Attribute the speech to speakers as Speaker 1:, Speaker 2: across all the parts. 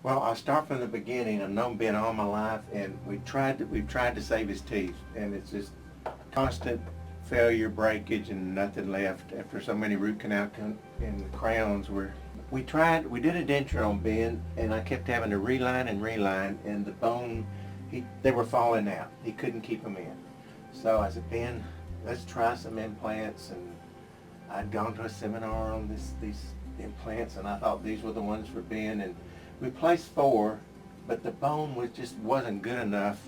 Speaker 1: Well, I'll start from the beginning. I've known Ben all my life, and we've tried to save his teeth, and it's just constant failure, breakage, and nothing left after so many root canal and the crowns were. We did a denture on Ben, and I kept having to reline, and the bone, they were falling out. He couldn't keep them in. So I said, Ben, let's try some implants, and I'd gone to a seminar on these implants, and I thought these were the ones for Ben, and we placed 4, but the bone wasn't good enough.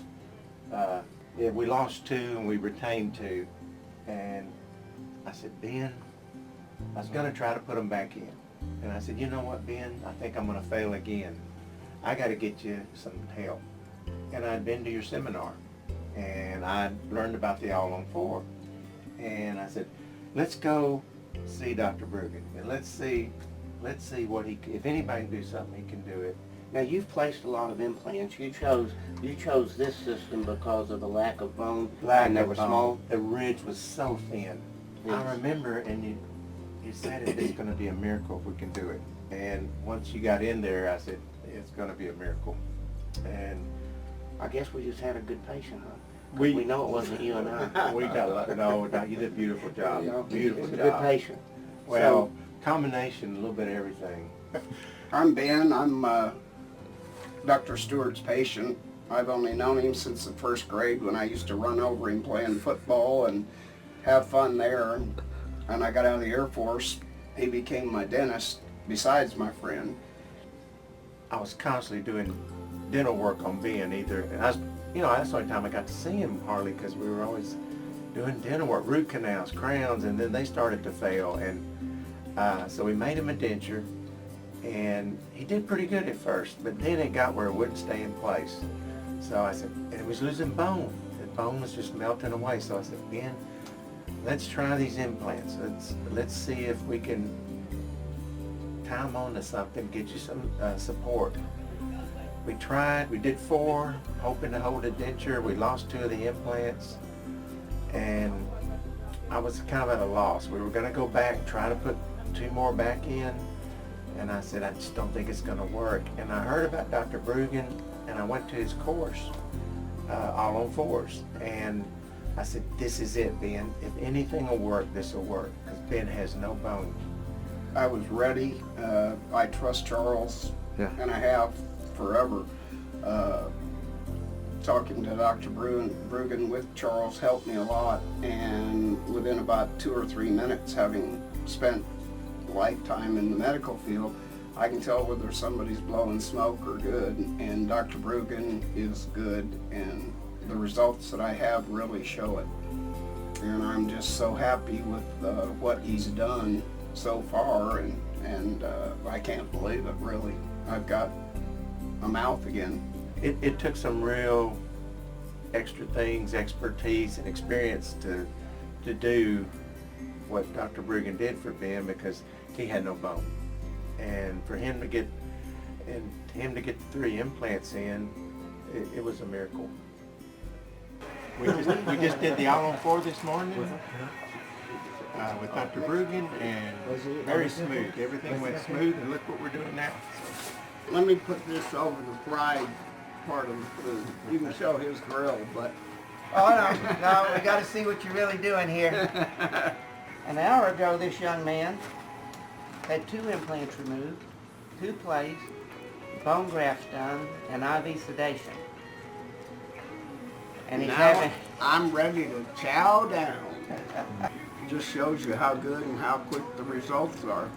Speaker 1: Yeah, we lost 2 and we retained 2. And I said, Ben, I was going to try to put them back in. And I said, you know what, Ben, I think I'm going to fail again. I got to get you some help. And I'd been to your seminar, and I learned about the All-on-4. And I said, let's go see Dr. Brueggen, and let's see what if anybody can do something, he can do it.
Speaker 2: Now, you've placed a lot of implants. You chose this system because of the lack of bone, and they were small.
Speaker 1: The ridge was so thin. Yes. I remember, and you said it's going to be a miracle if we can do it. And once you got in there, I said, it's going to be a miracle. And
Speaker 2: I guess we just had a good patient, huh?
Speaker 1: We
Speaker 2: know it wasn't you and I.
Speaker 1: We got a lot. No, you did a beautiful job. Beautiful
Speaker 2: job.
Speaker 1: A
Speaker 2: good patient.
Speaker 1: Well, combination, a little bit of everything.
Speaker 3: I'm Ben. I'm Dr. Stewart's patient. I've only known him since the 1st grade when I used to run over him playing football and have fun there. And I got out of the Air Force. He became my dentist besides my friend.
Speaker 1: I was constantly doing dental work on Ben either. And that's the only time I got to see him hardly, because we were always doing dental work, root canals, crowns, and then they started to fail. And so we made him a denture, and he did pretty good at first, but then it got where it wouldn't stay in place. So I said, and it was losing bone. The bone was just melting away. So I said, Ben, let's try these implants. Let's see if we can tie them onto something, get you some support. We tried, we did 4, hoping to hold a denture. We lost 2 of the implants, and I was kind of at a loss. We were going to go back, try to put 2 more back in, and I said, I just don't think it's going to work. And I heard about Dr. Brueggen, and I went to his course, All-on-4s, and I said, this is it, Ben. If anything will work, this will work, because Ben has no bone.
Speaker 3: I was ready. I trust Charles, and I have forever. Talking to Dr. Brueggen with Charles helped me a lot, and within about 2 or 3 minutes, having spent a lifetime in the medical field, I can tell whether somebody's blowing smoke or good, and Dr. Brueggen is good, and the results that I have really show it. And I'm just so happy with what he's done so far, and I can't believe it, really. I've got a mouth again.
Speaker 1: It took some real extra things, expertise, and experience to do what Dr. Brueggen did for Ben, because he had no bone. And for him to get 3 implants in, it was a miracle. We just did the All-on-4 this morning with Dr. Brueggen, and very smooth. Everything went smooth, and look what we're doing now.
Speaker 3: Let me put this over the fried part of the food. You can show his grill, but...
Speaker 2: Oh, no, we got to see what you're really doing here. An hour ago, this young man had 2 implants removed, 2 placed, bone grafts done, and IV sedation. And he's
Speaker 3: now I'm ready to chow down. Just shows you how good and how quick the results are.